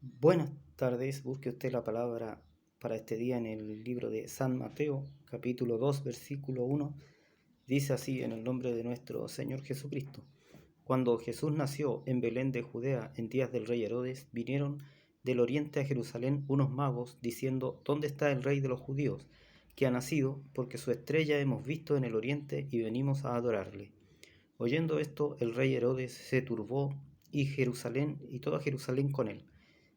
Buenas tardes, busque usted la palabra para este día en el libro de San Mateo, capítulo 2, versículo 1. Dice así en el nombre de nuestro Señor Jesucristo. Cuando Jesús nació en Belén de Judea en días del rey Herodes, vinieron del oriente a Jerusalén unos magos diciendo: ¿Dónde está el rey de los judíos, que ha nacido? Porque su estrella hemos visto en el oriente y venimos a adorarle. Oyendo esto, el rey Herodes se turbó y toda Jerusalén con él.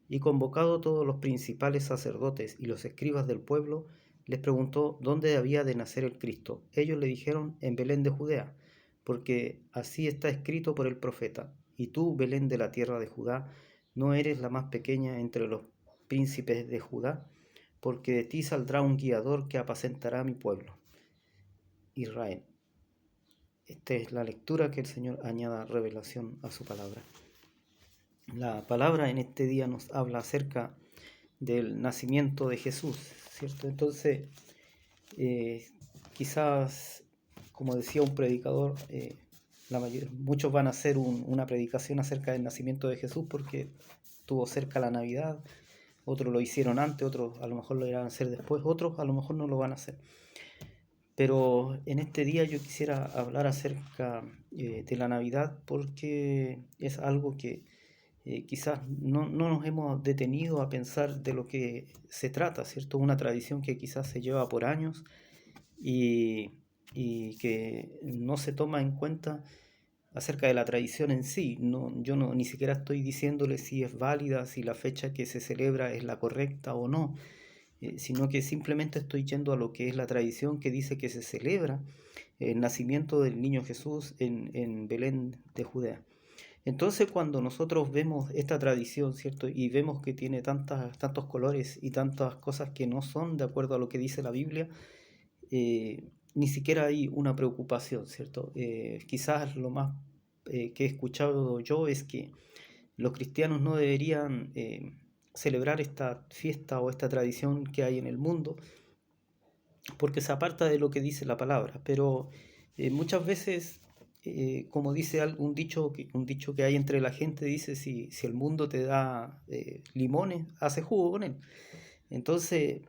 Y convocado todos los principales sacerdotes y los escribas del pueblo, les preguntó dónde había de nacer el Cristo. Ellos le dijeron: en Belén de Judea, porque así está escrito por el profeta: y tú, Belén de la tierra de Judá, no eres la más pequeña entre los príncipes de Judá, porque de ti saldrá un guiador que apacentará a mi pueblo, Israel. Esta es la lectura, que el Señor añada revelación a su palabra. La palabra en este día nos habla acerca del nacimiento de Jesús, ¿cierto? Entonces, eh, quizás, como decía un predicador, muchos van a hacer una predicación acerca del nacimiento de Jesús porque estuvo cerca la Navidad. Otros lo hicieron antes, otros a lo mejor lo irán a hacer después, otros a lo mejor no lo van a hacer. Pero en este día yo quisiera hablar acerca de la Navidad, porque es algo que quizás no nos hemos detenido a pensar de lo que se trata, ¿cierto? Una tradición que quizás se lleva por años y, y que no se toma en cuenta acerca de la tradición en sí. Yo ni siquiera estoy diciéndole si es válida, si la fecha que se celebra es la correcta o no, sino que simplemente estoy yendo a lo que es la tradición que dice que se celebra el nacimiento del niño Jesús en Belén de Judea. Entonces, cuando nosotros vemos esta tradición, ¿cierto? Y vemos que tiene tantos colores y tantas cosas que no son de acuerdo a lo que dice la Biblia, ni siquiera hay una preocupación, ¿cierto? Quizás lo más que he escuchado yo es que los cristianos no deberían celebrar esta fiesta o esta tradición que hay en el mundo, porque se aparta de lo que dice la palabra. Pero muchas veces, como dice un dicho que hay entre la gente, dice: si el mundo te da limones, hace jugo con él. Entonces,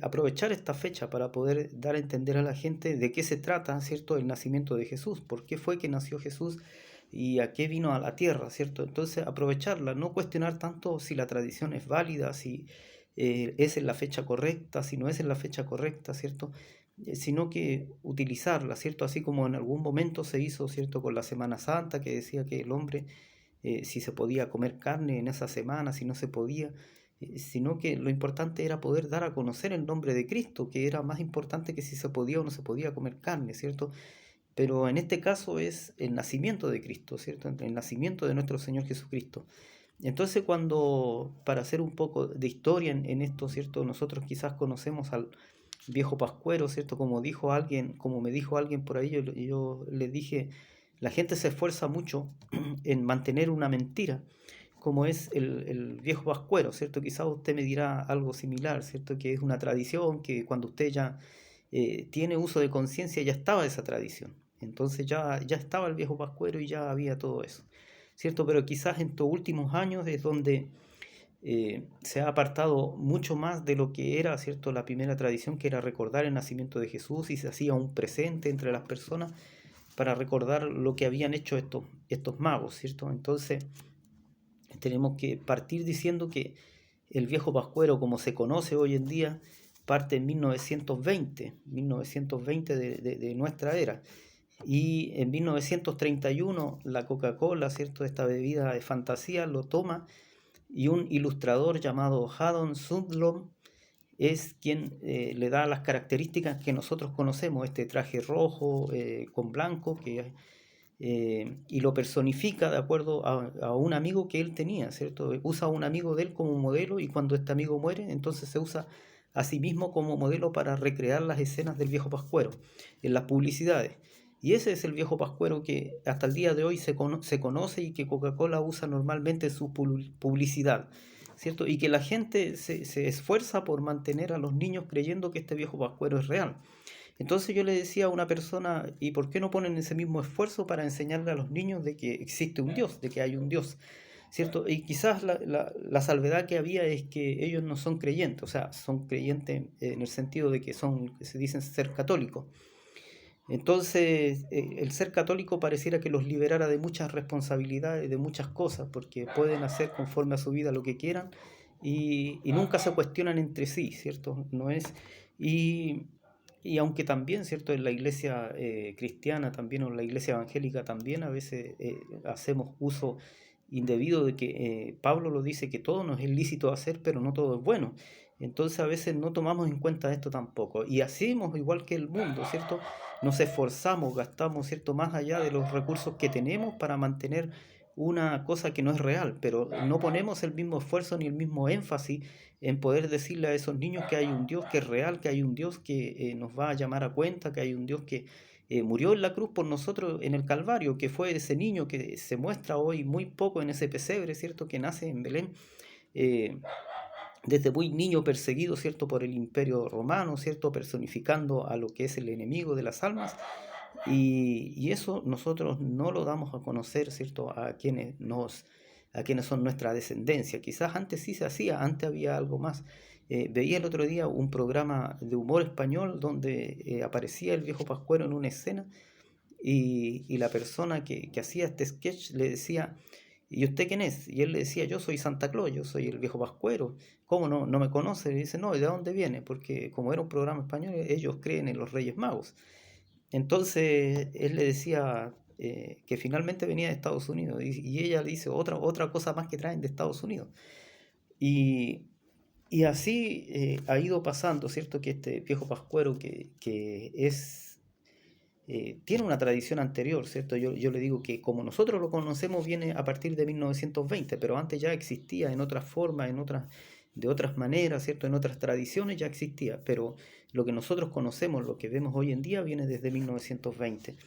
aprovechar esta fecha para poder dar a entender a la gente de qué se trata, ¿cierto? El nacimiento de Jesús, por qué fue que nació Jesús y a qué vino a la tierra, ¿cierto? Entonces, aprovecharla, no cuestionar tanto si la tradición es válida, si es en la fecha correcta, si no es en la fecha correcta, ¿cierto? Sino que utilizarla, ¿cierto? Así como en algún momento se hizo, ¿cierto? Con la Semana Santa, que decía que el hombre, si se podía comer carne en esa semana, si no se podía, sino que lo importante era poder dar a conocer el nombre de Cristo, que era más importante que si se podía o no se podía comer carne, ¿cierto? Pero en este caso es el nacimiento de Cristo, ¿cierto? El nacimiento de nuestro Señor Jesucristo. Entonces, para hacer un poco de historia en esto, ¿cierto? Nosotros quizás conocemos al viejo Pascuero, ¿cierto? Como me dijo alguien por ahí, yo le dije: la gente se esfuerza mucho en mantener una mentira, como es el viejo Pascuero, ¿cierto? Quizás usted me dirá algo similar, ¿cierto? Que es una tradición que cuando usted ya tiene uso de conciencia, ya estaba esa tradición. Entonces ya estaba el viejo Pascuero y ya había todo eso, ¿cierto? Pero quizás en estos últimos años es donde se ha apartado mucho más de lo que era, ¿cierto?, la primera tradición, que era recordar el nacimiento de Jesús, y se hacía un presente entre las personas para recordar lo que habían hecho estos magos, ¿cierto? Entonces, tenemos que partir diciendo que el viejo Pascuero, como se conoce hoy en día, parte en 1920 de nuestra era. Y en 1931 la Coca-Cola, ¿cierto?, esta bebida de fantasía, lo toma, y un ilustrador llamado Haddon Sundblom es quien le da las características que nosotros conocemos, este traje rojo con blanco, y lo personifica de acuerdo a un amigo que él tenía, ¿cierto? Usa a un amigo de él como modelo, y cuando este amigo muere, entonces se usa a sí mismo como modelo para recrear las escenas del viejo Pascuero en las publicidades. Y ese es el viejo Pascuero que hasta el día de hoy se conoce, y que Coca-Cola usa normalmente en su publicidad, ¿cierto? Y que la gente se esfuerza por mantener a los niños creyendo que este viejo Pascuero es real. Entonces yo le decía a una persona: ¿y por qué no ponen ese mismo esfuerzo para enseñarle a los niños de que existe un Dios, de que hay un Dios? ¿cierto? Y quizás la salvedad que había es que ellos no son creyentes, o sea, son creyentes en el sentido de que se dicen ser católicos. Entonces, el ser católico pareciera que los liberara de muchas responsabilidades, de muchas cosas, porque pueden hacer conforme a su vida lo que quieran y nunca se cuestionan entre sí, ¿cierto? No es, y, y aunque también, ¿cierto? En la iglesia cristiana también o en la iglesia evangélica también a veces hacemos uso indebido de que Pablo lo dice que todo nos es lícito hacer, pero no todo es bueno. Entonces a veces no tomamos en cuenta esto tampoco. Y hacemos igual que el mundo, ¿cierto? Nos esforzamos, gastamos, ¿cierto? Más allá de los recursos que tenemos para mantener una cosa que no es real, pero no ponemos el mismo esfuerzo ni el mismo énfasis en poder decirle a esos niños que hay un Dios que es real, que hay un Dios que nos va a llamar a cuenta, que hay un Dios que murió en la cruz por nosotros en el Calvario, que fue ese niño que se muestra hoy muy poco en ese pesebre, ¿cierto? Que nace en Belén. Eh, Desde muy niño perseguido, ¿cierto?, por el imperio romano, ¿cierto?, personificando a lo que es el enemigo de las almas, y eso nosotros no lo damos a conocer, ¿cierto?, a quienes son nuestra descendencia. Quizás antes sí se hacía, antes había algo más. Veía el otro día un programa de humor español donde aparecía el viejo Pascuero en una escena y la persona que hacía este sketch le decía, ¿y usted quién es? Y él le decía, yo soy Santa Claus, yo soy el viejo Pascuero. ¿Cómo no me conoce? Y dice, no, ¿y de dónde viene? Porque como era un programa español, ellos creen en los Reyes Magos. Entonces él le decía que finalmente venía de Estados Unidos y ella le dice otra cosa más que traen de Estados Unidos. Y, y así ha ido pasando, ¿cierto? Que este viejo Pascuero que tiene una tradición anterior, ¿cierto? Yo le digo que como nosotros lo conocemos viene a partir de 1920, pero antes ya existía en otras formas, de otras maneras, ¿cierto? En otras tradiciones ya existía, pero lo que nosotros conocemos, lo que vemos hoy en día, viene desde 1920.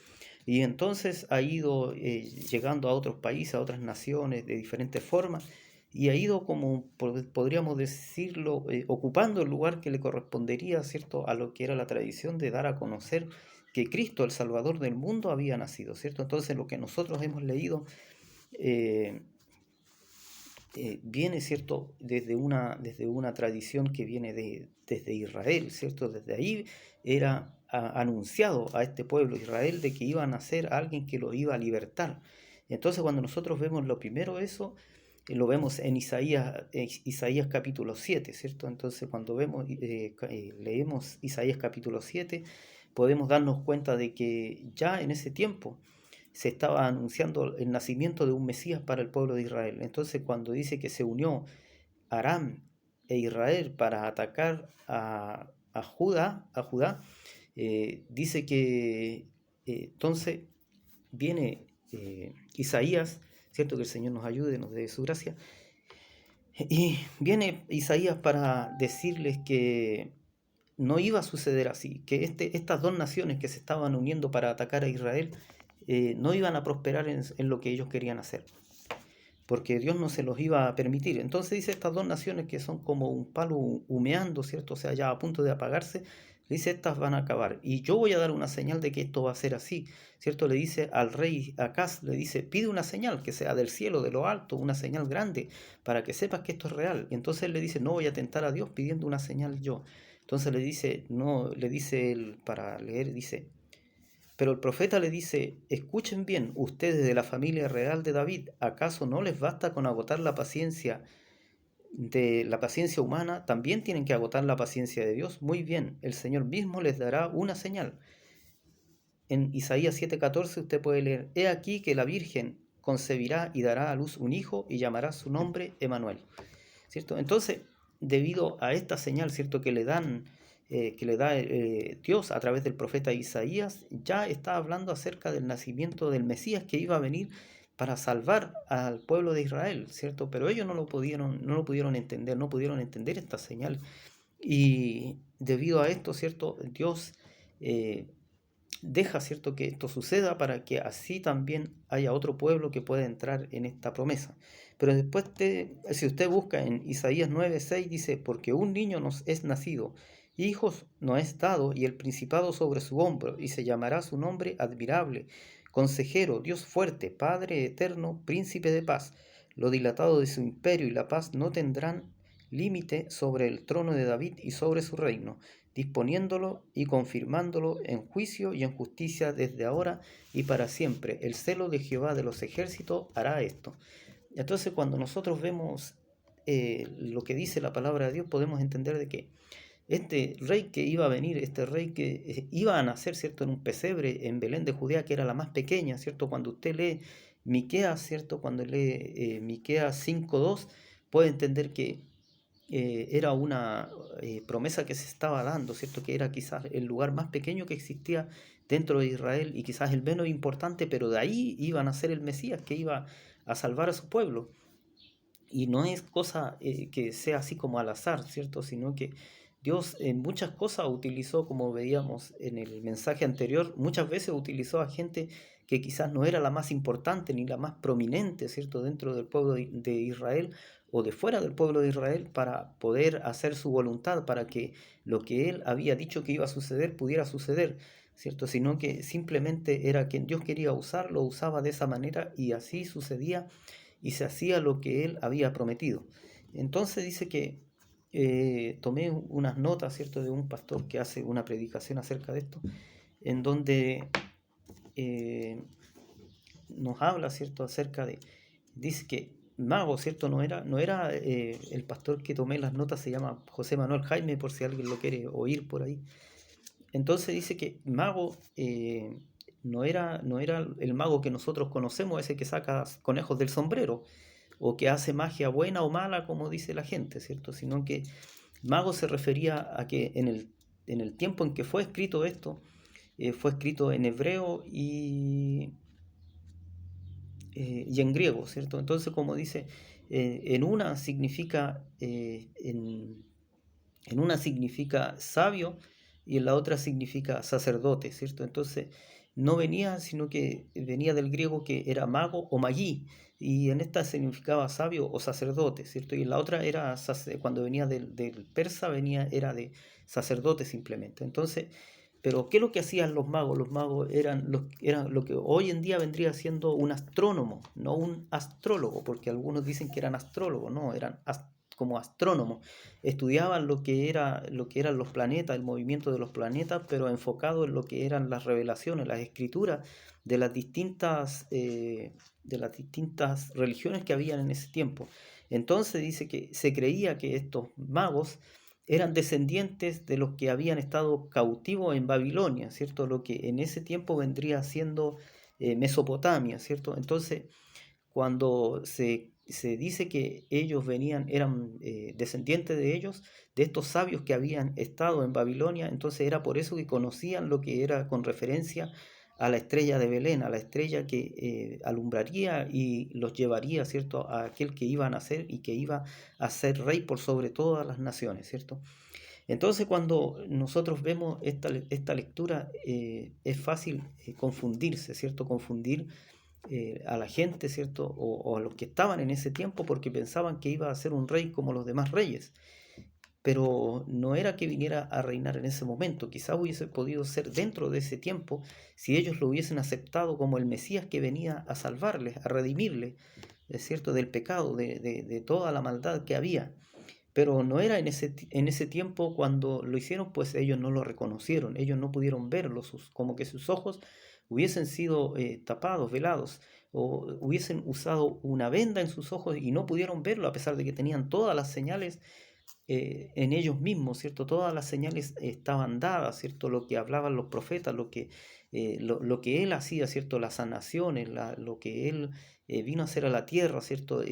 Y entonces ha ido llegando a otros países, a otras naciones de diferentes formas, y ha ido como, podríamos decirlo, ocupando el lugar que le correspondería, ¿cierto?, a lo que era la tradición de dar a conocer que Cristo, el Salvador del mundo, había nacido, ¿cierto? Entonces lo que nosotros hemos leído eh, viene, ¿cierto?, desde una tradición que viene desde Israel, ¿cierto? Desde ahí era anunciado a este pueblo Israel de que iba a nacer alguien que lo iba a libertar. Entonces cuando nosotros vemos lo primero eso, lo vemos en Isaías capítulo 7, ¿cierto? Entonces cuando leemos Isaías capítulo 7, podemos darnos cuenta de que ya en ese tiempo se estaba anunciando el nacimiento de un Mesías para el pueblo de Israel. Entonces cuando dice que se unió Aram e Israel para atacar a Judá, dice que entonces viene Isaías, ¿cierto? Que el Señor nos ayude, nos dé su gracia. Y viene Isaías para decirles que no iba a suceder así, que estas dos naciones que se estaban uniendo para atacar a Israel no iban a prosperar en lo que ellos querían hacer, porque Dios no se los iba a permitir. Entonces dice estas dos naciones que son como un palo humeando, ¿cierto? O sea, ya a punto de apagarse, dice estas van a acabar. Y yo voy a dar una señal de que esto va a ser así, ¿cierto? Le dice al rey Acaz, le dice, pide una señal que sea del cielo, de lo alto, una señal grande, para que sepas que esto es real. Y entonces él le dice, no voy a tentar a Dios pidiendo una señal yo. Entonces le dice, no, le dice él, para leer, dice, pero el profeta le dice, escuchen bien, ustedes de la familia real de David, ¿acaso no les basta con agotar la paciencia humana? También tienen que agotar la paciencia de Dios. Muy bien, el Señor mismo les dará una señal. En Isaías 7:14 usted puede leer, he aquí que la Virgen concebirá y dará a luz un hijo y llamará su nombre Emanuel. ¿Cierto? Entonces, debido a esta señal, ¿cierto?, que le da Dios a través del profeta Isaías, ya está hablando acerca del nacimiento del Mesías que iba a venir para salvar al pueblo de Israel, ¿cierto? Pero ellos no lo pudieron entender, no pudieron entender esta señal. Y debido a esto, ¿cierto?, Dios eh, deja, ¿cierto?, que esto suceda para que así también haya otro pueblo que pueda entrar en esta promesa. Pero después, si usted busca en Isaías 9:6, dice, porque un niño nos es nacido, hijos nos es dado, y el principado sobre su hombro, y se llamará su nombre admirable, consejero, Dios fuerte, Padre eterno, príncipe de paz. lo dilatado de su imperio y la paz no tendrán límite sobre el trono de David y sobre su reino, disponiéndolo y confirmándolo en juicio y en justicia desde ahora y para siempre. El celo de Jehová de los ejércitos hará esto. Entonces, cuando nosotros vemos lo que dice la palabra de Dios, podemos entender de que este rey que iba a venir, este rey que iba a nacer, ¿cierto?, en un pesebre en Belén de Judea, que era la más pequeña, ¿cierto? Cuando usted lee Miqueas, ¿cierto? Cuando lee Miqueas 5:2, puede entender que era una promesa que se estaba dando, ¿cierto? Que era quizás el lugar más pequeño que existía dentro de Israel y quizás el menos importante, pero de ahí iba a nacer el Mesías que iba a salvar a su pueblo. Y no es cosa que sea así como al azar, ¿cierto? Sino que Dios en muchas cosas utilizó, como veíamos en el mensaje anterior, muchas veces utilizó a gente que quizás no era la más importante ni la más prominente, ¿cierto? Dentro del pueblo de Israel o de fuera del pueblo de Israel para poder hacer su voluntad, para que lo que él había dicho que iba a suceder pudiera suceder, ¿cierto? Sino que simplemente era quien Dios quería usar, lo usaba de esa manera y así sucedía y se hacía lo que él había prometido. Entonces dice que tomé unas notas, ¿cierto?, de un pastor que hace una predicación acerca de esto, en donde eh, nos habla, ¿cierto?, acerca de, dice que mago, ¿cierto?, no era el pastor que tomé las notas, se llama José Manuel Jaime, por si alguien lo quiere oír por ahí. Entonces dice que mago no era el mago que nosotros conocemos, ese que saca conejos del sombrero, o que hace magia buena o mala, como dice la gente, ¿cierto? Sino que mago se refería a que en el tiempo en que fue escrito esto, fue escrito en hebreo y en griego, ¿cierto? Entonces, como dice, en una significa en una significa sabio y en la otra significa sacerdote, ¿cierto? Entonces no venía, sino que venía del griego que era mago o magí, y en esta significaba sabio o sacerdote, ¿cierto? Y en la otra era, cuando venía del persa, era de sacerdote simplemente. Entonces, pero ¿qué es lo que hacían los magos? Los magos eran lo que hoy en día vendría siendo un astrónomo, no un astrólogo, porque algunos dicen que eran astrólogos, no, eran como astrónomos. Estudiaban lo que eran los planetas, el movimiento de los planetas, pero enfocado en lo que eran las revelaciones, las escrituras de las distintas religiones que habían en ese tiempo. Entonces dice que se creía que estos magos eran descendientes de los que habían estado cautivos en Babilonia, ¿cierto? Lo que en ese tiempo vendría siendo Mesopotamia, ¿cierto? Entonces, cuando se dice que ellos eran descendientes de ellos, de estos sabios que habían estado en Babilonia, entonces era por eso que conocían lo que era con referencia a la estrella de Belén, a la estrella que alumbraría y los llevaría, ¿cierto?, a aquel que iba a nacer y que iba a ser rey por sobre todas las naciones, ¿cierto? Entonces, cuando nosotros vemos esta lectura, es fácil confundirse, ¿cierto? Confundir a la gente, ¿cierto? O a los que estaban en ese tiempo porque pensaban que iba a ser un rey como los demás reyes. Pero no era que viniera a reinar en ese momento, quizás hubiese podido ser dentro de ese tiempo si ellos lo hubiesen aceptado como el Mesías que venía a salvarles, a redimirles, ¿es cierto?, del pecado, de toda la maldad que había. Pero no era en ese tiempo cuando lo hicieron, pues ellos no lo reconocieron, ellos no pudieron verlo, como que sus ojos hubiesen sido tapados, velados, o hubiesen usado una venda en sus ojos y no pudieron verlo a pesar de que tenían todas las señales en ellos mismos, ¿cierto? Todas las señales estaban dadas, ¿cierto? Lo que hablaban los profetas, lo que él hacía, ¿cierto? Las sanaciones, lo que él vino a hacer a la tierra, ¿cierto?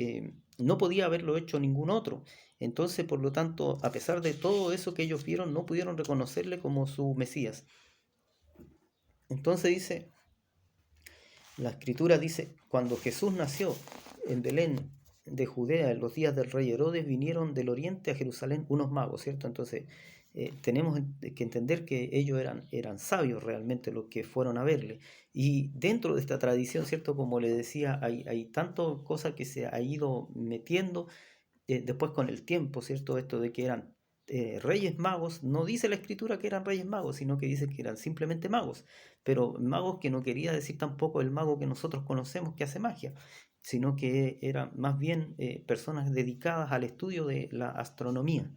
No podía haberlo hecho ningún otro. Entonces, por lo tanto, a pesar de todo eso que ellos vieron, no pudieron reconocerle como su Mesías. Entonces dice, la escritura dice, cuando Jesús nació en Belén de Judea en los días del rey Herodes, vinieron del oriente a Jerusalén unos magos, ¿cierto? Entonces, tenemos que entender que ellos eran sabios realmente los que fueron a verle. Y dentro de esta tradición, ¿cierto? Como le decía, hay tantas cosas que se ha ido metiendo después con el tiempo, ¿cierto? Esto de que eran reyes magos, no dice la escritura que eran reyes magos, sino que dice que eran simplemente magos, pero magos que no quería decir tampoco el mago que nosotros conocemos que hace magia, sino que eran más bien personas dedicadas al estudio de la astronomía.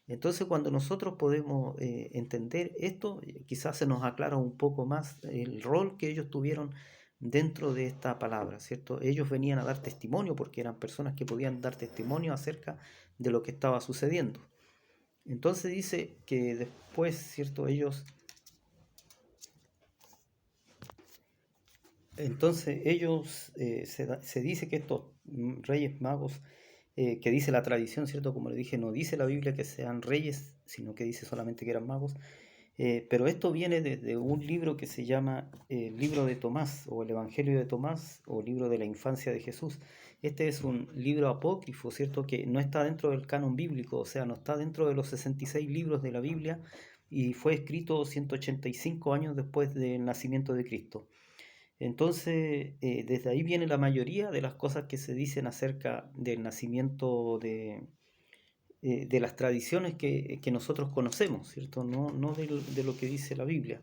Entonces, cuando nosotros podemos entender esto, quizás se nos aclara un poco más el rol que ellos tuvieron dentro de esta palabra, ¿cierto? Ellos venían a dar testimonio porque eran personas que podían dar testimonio acerca de lo que estaba sucediendo. Entonces dice que después, ¿cierto? Se dice que estos reyes magos, que dice la tradición, ¿cierto? Como le dije, no dice la Biblia que sean reyes, sino que dice solamente que eran magos. Pero esto viene desde un libro que se llama el libro de Tomás, o el Evangelio de Tomás, o libro de la infancia de Jesús. Este es un libro apócrifo, ¿cierto? Que no está dentro del canon bíblico, o sea, no está dentro de los 66 libros de la Biblia, y fue escrito 185 años después del nacimiento de Cristo. Entonces, desde ahí viene la mayoría de las cosas que se dicen acerca del nacimiento de las tradiciones que nosotros conocemos, ¿cierto? No de lo que dice la Biblia,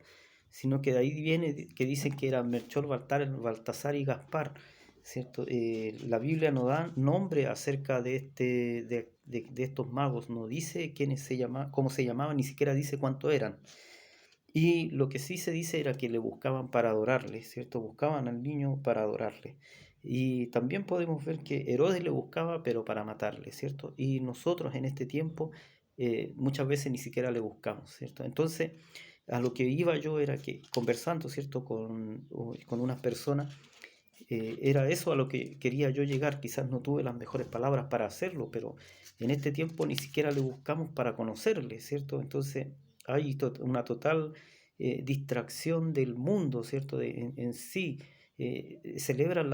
sino que de ahí viene que dicen que eran Melchor, Baltasar y Gaspar, ¿cierto? La Biblia no da nombre acerca de estos magos, no dice cómo se llamaban, ni siquiera dice cuánto eran. Y lo que sí se dice era que le buscaban para adorarle, ¿cierto? Buscaban al niño para adorarle. Y también podemos ver que Herodes le buscaba, pero para matarle, ¿cierto? Y nosotros en este tiempo muchas veces ni siquiera le buscamos, ¿cierto? Entonces, a lo que iba yo era que conversando, ¿cierto? Con unas personas, era eso a lo que quería yo llegar. Quizás no tuve las mejores palabras para hacerlo, pero en este tiempo ni siquiera le buscamos para conocerle, ¿cierto? Entonces hay una total distracción del mundo, ¿cierto? En sí. Celebran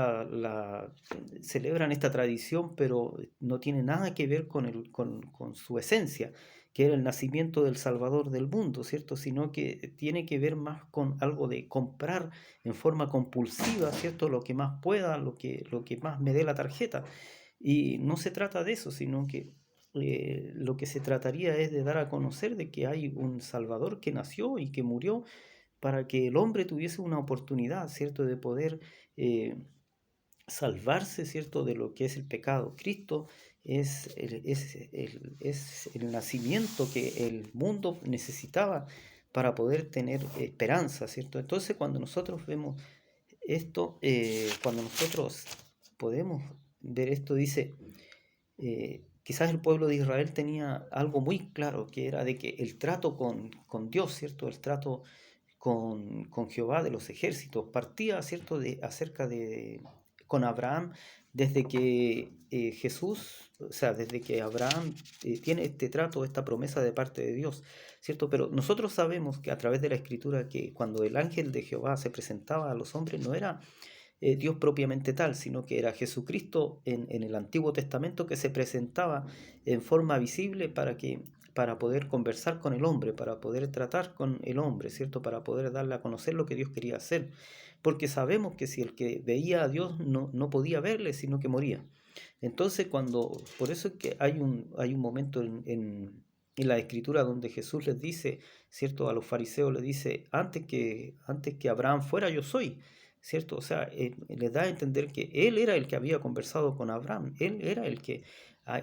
celebran esta tradición, pero no tiene nada que ver con su esencia, que era el nacimiento del Salvador del mundo, ¿cierto? Sino que tiene que ver más con algo de comprar en forma compulsiva, ¿cierto? Lo que más pueda, lo que más me dé la tarjeta. Y no se trata de eso, sino que lo que se trataría es de dar a conocer de que hay un Salvador que nació y que murió para que el hombre tuviese una oportunidad, ¿cierto? De poder salvarse, ¿cierto? De lo que es el pecado. Cristo es el nacimiento que el mundo necesitaba para poder tener esperanza, ¿cierto? Entonces, cuando nosotros vemos esto, cuando nosotros podemos ver esto, dice, quizás el pueblo de Israel tenía algo muy claro, que era de que el trato con Dios, ¿cierto? El trato con Jehová de los ejércitos partía, ¿cierto? Con Abraham, desde que Jesús, o sea, desde que Abraham tiene este trato, esta promesa de parte de Dios, ¿cierto? Pero nosotros sabemos que a través de la Escritura que cuando el ángel de Jehová se presentaba a los hombres no era Dios propiamente tal, sino que era Jesucristo en el Antiguo Testamento que se presentaba en forma visible para poder conversar con el hombre, para poder tratar con el hombre, ¿cierto? Para poder darle a conocer lo que Dios quería hacer. Porque sabemos que si el que veía a Dios no podía verle, sino que moría. Entonces, por eso es que hay un momento en la Escritura donde Jesús les dice, ¿cierto? A los fariseos les dice, antes que Abraham fuera, yo soy. ¿Cierto? O sea, les da a entender que él era el que había conversado con Abraham, él era el que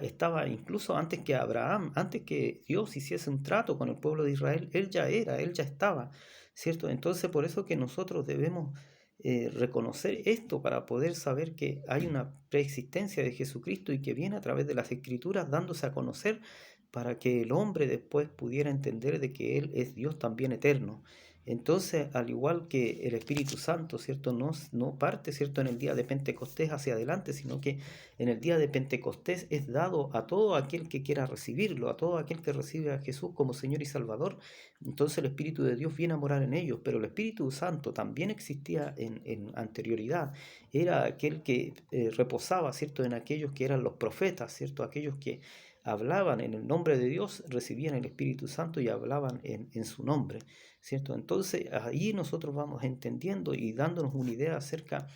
estaba incluso antes que Abraham, antes que Dios hiciese un trato con el pueblo de Israel, él ya estaba, ¿cierto? Entonces por eso que nosotros debemos reconocer esto para poder saber que hay una preexistencia de Jesucristo y que viene a través de las Escrituras dándose a conocer para que el hombre después pudiera entender de que Él es Dios también eterno. Entonces, al igual que el Espíritu Santo, ¿cierto? No parte, ¿cierto? En el día de Pentecostés hacia adelante, sino que en el día de Pentecostés es dado a todo aquel que quiera recibirlo, a todo aquel que recibe a Jesús como Señor y Salvador. Entonces el Espíritu de Dios viene a morar en ellos, pero el Espíritu Santo también existía en anterioridad. Era aquel que reposaba, ¿cierto? En aquellos que eran los profetas, ¿cierto? Aquellos que hablaban en el nombre de Dios, recibían el Espíritu Santo y hablaban en su nombre, ¿cierto? Entonces ahí nosotros vamos entendiendo y dándonos una idea acerca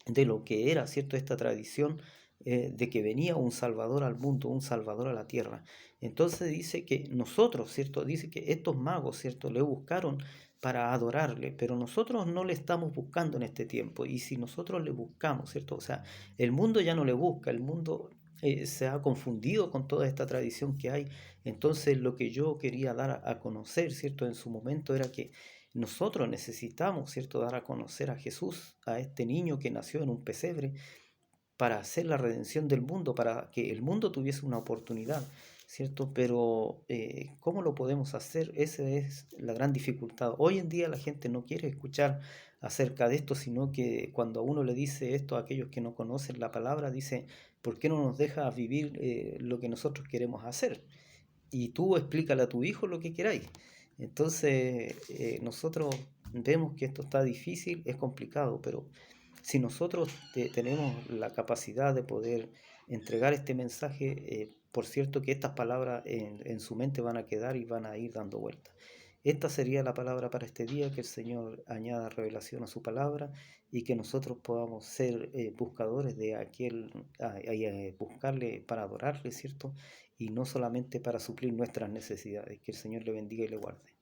de lo que era, ¿cierto? Esta tradición de que venía un Salvador al mundo, un Salvador a la tierra. Entonces dice que nosotros, ¿cierto? Dice que estos magos, ¿cierto? Le buscaron para adorarle, pero nosotros no le estamos buscando en este tiempo. Y si nosotros le buscamos, ¿cierto? O sea, el mundo ya no le busca, el mundo se ha confundido con toda esta tradición que hay. Entonces, lo que yo quería dar a conocer, ¿cierto? En su momento era que nosotros necesitamos, ¿cierto? Dar a conocer a Jesús, a este niño que nació en un pesebre, para hacer la redención del mundo, para que el mundo tuviese una oportunidad, ¿cierto? Pero ¿cómo lo podemos hacer? Esa es la gran dificultad. Hoy en día la gente no quiere escuchar acerca de esto, sino que cuando a uno le dice esto a aquellos que no conocen la palabra, dice, ¿por qué no nos dejas vivir lo que nosotros queremos hacer? Y tú explícale a tu hijo lo que queráis. Entonces, nosotros vemos que esto está difícil, es complicado, pero si nosotros tenemos la capacidad de poder entregar este mensaje, por cierto que estas palabras en su mente van a quedar y van a ir dando vueltas. Esta sería la palabra para este día, que el Señor añada revelación a su palabra y que nosotros podamos ser buscadores de aquel, buscarle para adorarle, ¿cierto? Y no solamente para suplir nuestras necesidades. Que el Señor le bendiga y le guarde.